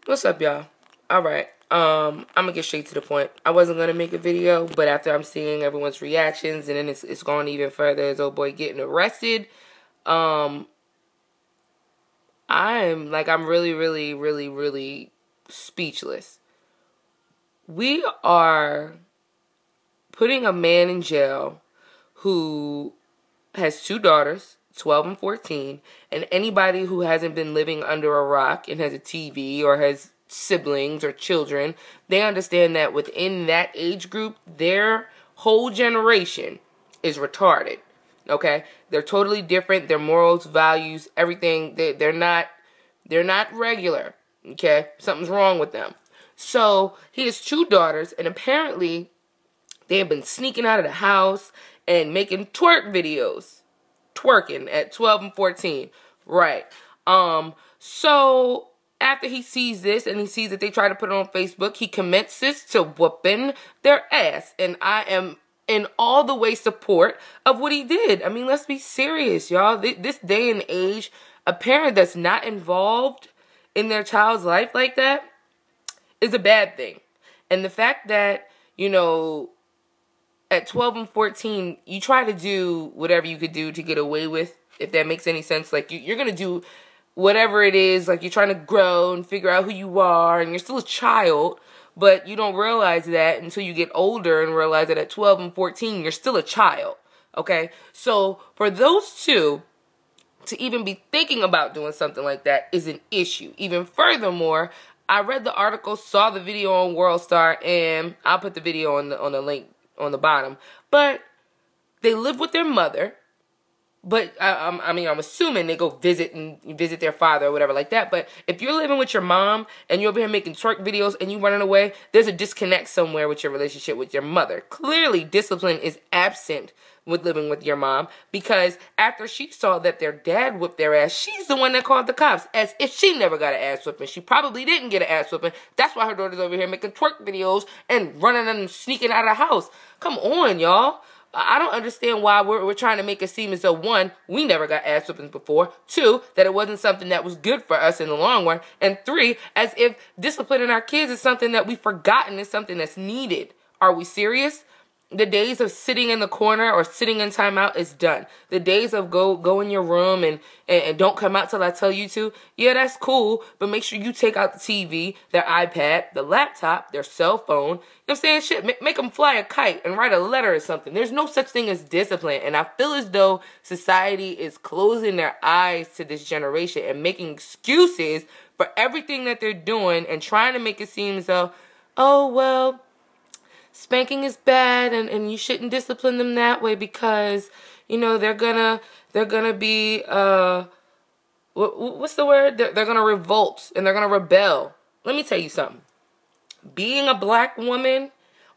What's up, y'all? Alright, I'm gonna get straight to the point. I wasn't gonna make a video, but after I'm seeing everyone's reactions, and then it's gone even further as old boy getting arrested, I'm really speechless. We are putting a man in jail who has 2 daughters, 12 and 14, and anybody who hasn't been living under a rock and has a TV or has siblings or children, they understand that within that age group, their whole generation is retarded. Okay? They're totally different. Their morals, values, everything, they're not regular. Okay? Something's wrong with them. So, he has 2 daughters, and apparently they have been sneaking out of the house and making twerk videos. Twerking at 12 and 14. Right. So after he sees this and he sees that they try to put it on Facebook, he commences to whooping their ass. And I am in all the way support of what he did. I mean, let's be serious, y'all. This day and age, a parent that's not involved in their child's life like that is a bad thing. And the fact that, you know, at 12 and 14, you try to do whatever you could do to get away with, if that makes any sense. Like, you're going to do whatever it is. Like, you're trying to grow and figure out who you are, and you're still a child, but you don't realize that until you get older and realize that at 12 and 14, you're still a child, okay? So, for those two to even be thinking about doing something like that is an issue. Even furthermore, I read the article, saw the video on WorldStar, and I'll put the video on the link on the bottom, but they live with their mother, but I'm assuming they go visit their father or whatever like that. But if you're living with your mom and you're over here making twerk videos and you running away, there's a disconnect somewhere with your relationship with your mother. Clearly, discipline is absent with living with your mom, because after she saw that their dad whipped their ass, she's the one that called the cops, as if she never got an ass whipping. She probably didn't get an ass whipping. That's why her daughter's over here making twerk videos and running and sneaking out of the house. Come on, y'all. I don't understand why we're trying to make it seem as though, 1, we never got ass whippings before, 2, that it wasn't something that was good for us in the long run, and 3, as if disciplining our kids is something that we've forgotten is something that's needed. Are we serious? The days of sitting in the corner or sitting in timeout is done. The days of go in your room and don't come out till I tell you to, yeah, that's cool, but make sure you take out the TV, their iPad, the laptop, their cell phone. You know what I'm saying? Shit, make them fly a kite and write a letter or something. There's no such thing as discipline, and I feel as though society is closing their eyes to this generation and making excuses for everything that they're doing and trying to make it seem as though, oh, well, spanking is bad, and you shouldn't discipline them that way because, you know, they're gonna be, what's the word? They're gonna revolt, and they're gonna rebel. Let me tell you something. Being a black woman,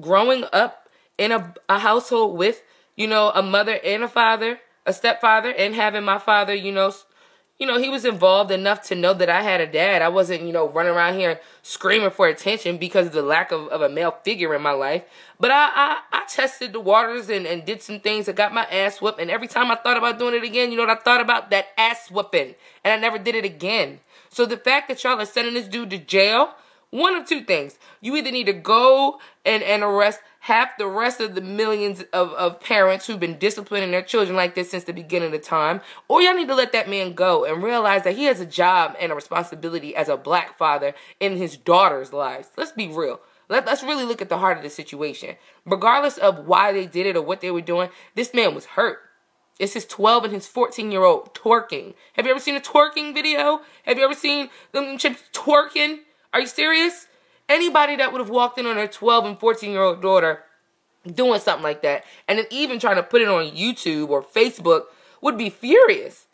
growing up in a household with, you know, a mother and a father, a stepfather, and having my father, you know, he was involved enough to know that I had a dad. I wasn't, you know, running around here screaming for attention because of the lack of a male figure in my life. But I tested the waters and did some things that got my ass whooped. And every time I thought about doing it again, you know what I thought about? That ass whooping. And I never did it again. So the fact that y'all are sending this dude to jail, one of 2 things. You either need to go and arrest half the rest of the millions of parents who've been disciplining their children like this since the beginning of time, or y'all need to let that man go and realize that he has a job and a responsibility as a black father in his daughter's lives. Let's be real. Let's really look at the heart of the situation. Regardless of why they did it or what they were doing, this man was hurt. It's his 12 and his 14-year-old twerking. Have you ever seen a twerking video? Have you ever seen them chicks twerking? Are you serious? Anybody that would have walked in on their 12 and 14-year-old daughter doing something like that, and then even trying to put it on YouTube or Facebook, would be furious.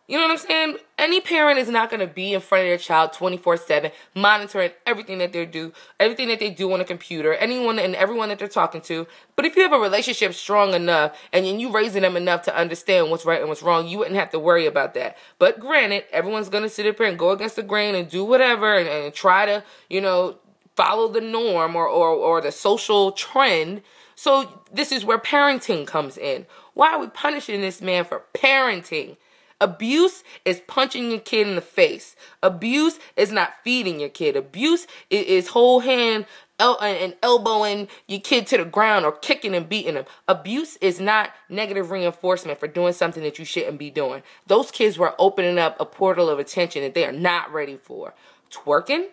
You know what I'm saying? Any parent is not going to be in front of their child 24/7, monitoring everything that they do on a computer, anyone and everyone that they're talking to. But if you have a relationship strong enough, and you raising them enough to understand what's right and what's wrong, you wouldn't have to worry about that. But granted, everyone's going to sit up here and go against the grain and do whatever and try to, you know, follow the norm or the social trend. So this is where parenting comes in. Why are we punishing this man for parenting Abuse is punching your kid in the face. Abuse is not feeding your kid. Abuse is whole hand and elbowing your kid to the ground or kicking and beating them. Abuse is not negative reinforcement for doing something that you shouldn't be doing. Those kids were opening up a portal of attention that they are not ready for. Twerking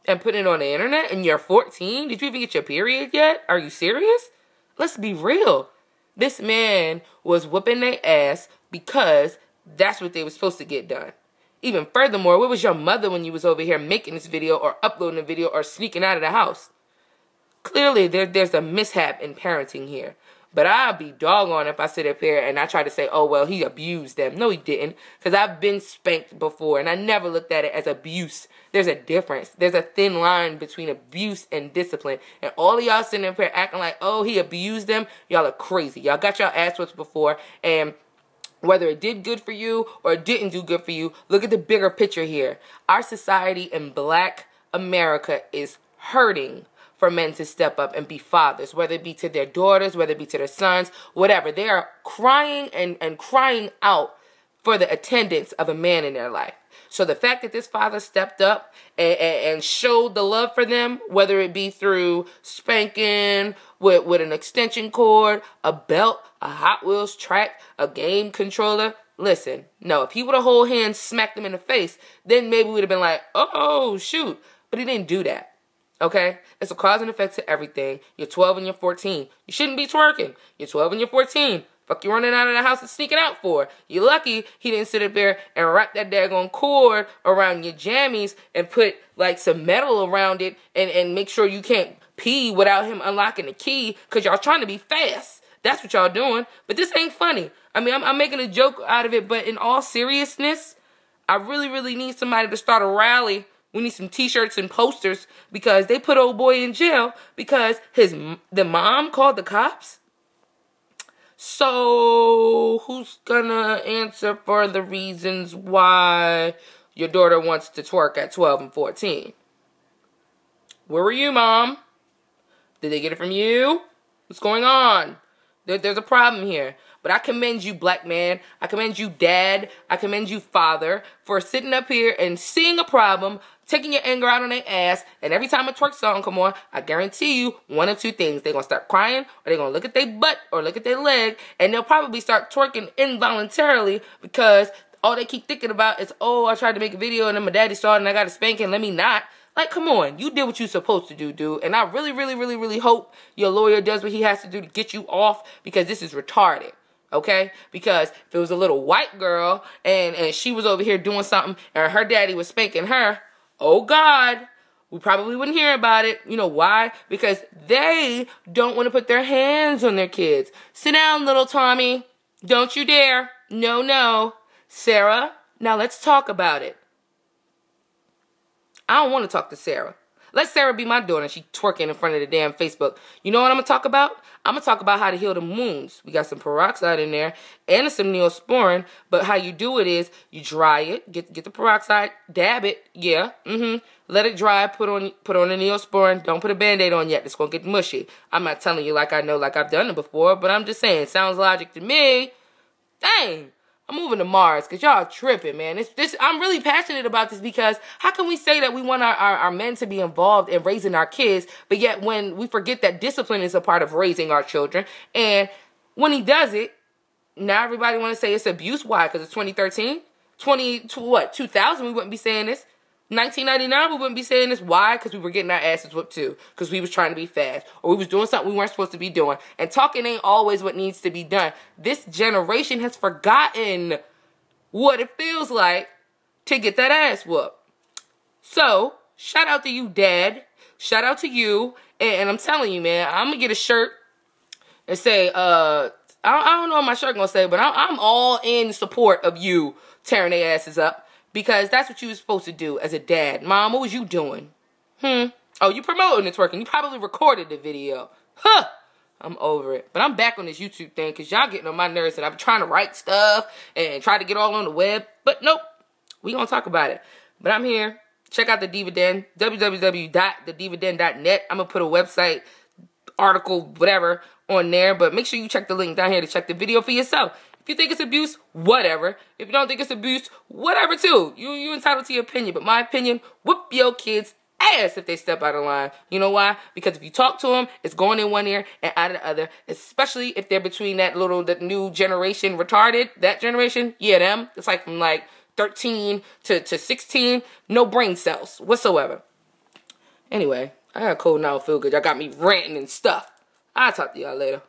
and putting it on the internet and you're 14? Did you even get your period yet? Are you serious? Let's be real. This man was whooping their ass because that's what they were supposed to get done. Even furthermore, where was your mother when you was over here making this video or uploading a video or sneaking out of the house? Clearly, there's a mishap in parenting here. But I'd be doggone if I sit up here and I try to say, oh, well, he abused them. No, he didn't. Because I've been spanked before and I never looked at it as abuse. There's a difference. There's a thin line between abuse and discipline. And all of y'all sitting up here acting like, oh, he abused them. Y'all are crazy. Y'all got y'all ass whooped before. And whether it did good for you or it didn't do good for you, look at the bigger picture here. Our society in Black America is hurting for men to step up and be fathers, whether it be to their daughters, whether it be to their sons, whatever. They are crying and crying out for the attendance of a man in their life. So the fact that this father stepped up and showed the love for them, whether it be through spanking, with an extension cord, a belt, a Hot Wheels track, a game controller. Listen, no, if he would have whole hand smacked him in the face, then maybe we'd have been like, oh, shoot. But he didn't do that. Okay? It's a cause and effect to everything. You're 12 and you're 14. You shouldn't be twerking. You're 12 and you're 14. Fuck you running out of the house and sneaking out for? You're lucky he didn't sit up there and wrap that daggone cord around your jammies and put like some metal around it and make sure you can't pee without him unlocking the key because y'all trying to be fast. That's what y'all doing. But this ain't funny. I mean, I'm making a joke out of it, but in all seriousness, I really, really need somebody to start a rally. We need some t-shirts and posters because they put old boy in jail because the mom called the cops. So who's gonna answer for the reasons why your daughter wants to twerk at 12 and 14? Where were you, Mom? Did they get it from you? What's going on? There's a problem here. But I commend you, Black man. I commend you, Dad. I commend you, Father, for sitting up here and seeing a problem, taking your anger out on their ass, and every time a twerk song come on, I guarantee you one of two things. They're going to start crying, or they're going to look at their butt, or look at their leg, and they'll probably start twerking involuntarily because all they keep thinking about is, oh, I tried to make a video, and then my daddy saw it, and I got a spanking, let me not. Like, come on. You did what you're supposed to do, dude. And I really, really, really, really hope your lawyer does what he has to do to get you off because this is retarded. Okay? Because if it was a little white girl and she was over here doing something and her daddy was spanking her, oh God, we probably wouldn't hear about it. You know why? Because they don't want to put their hands on their kids. Sit down, little Tommy. Don't you dare. No, no. Sarah, now let's talk about it. I don't want to talk to Sarah. Let Sarah be my daughter and she twerking in front of the damn Facebook. You know what I'm going to talk about? I'm going to talk about how to heal the wounds. We got some peroxide in there and some Neosporin. But how you do it is you dry it, get the peroxide, dab it. Yeah. Let it dry, put on the Neosporin. Don't put a Band-Aid on yet. It's going to get mushy. I'm not telling you like I know, like I've done it before. But I'm just saying, sounds logic to me. Dang. I'm moving to Mars because y'all tripping, man. I'm really passionate about this because how can we say that we want our men to be involved in raising our kids, but yet when we forget that discipline is a part of raising our children, and when he does it, now everybody want to say it's abuse. Why? Because it's 2013? 2000, we wouldn't be saying this. 1999, we wouldn't be saying this. Why? Because we were getting our asses whooped too. Because we was trying to be fast. Or we was doing something we weren't supposed to be doing. And talking ain't always what needs to be done. This generation has forgotten what it feels like to get that ass whooped. So, shout out to you, Dad. Shout out to you. And I'm telling you, man, I'm going to get a shirt and say, I don't know what my shirt going to say, but I'm all in support of you tearing their asses up. Because that's what you were supposed to do as a dad. Mom, what was you doing? Oh, you promoting the twerking. You probably recorded the video. Huh. I'm over it. But I'm back on this YouTube thing because y'all getting on my nerves and I'm trying to write stuff and try to get all on the web. But nope. We gonna talk about it. But I'm here. Check out The Dividend. www.thedividend.net. I'm gonna put a website, article, whatever, on there. But make sure you check the link down here to check the video for yourself. If you think it's abuse, whatever. If you don't think it's abuse, whatever too. You entitled to your opinion. But my opinion, whoop your kids' ass if they step out of line. You know why? Because if you talk to them, it's going in one ear and out of the other. Especially if they're between that new generation retarded. That generation, yeah, them. It's like from like 13 to 16. No brain cells whatsoever. Anyway, I got a cold now. Feel good. Y'all got me ranting and stuff. I'll talk to y'all later.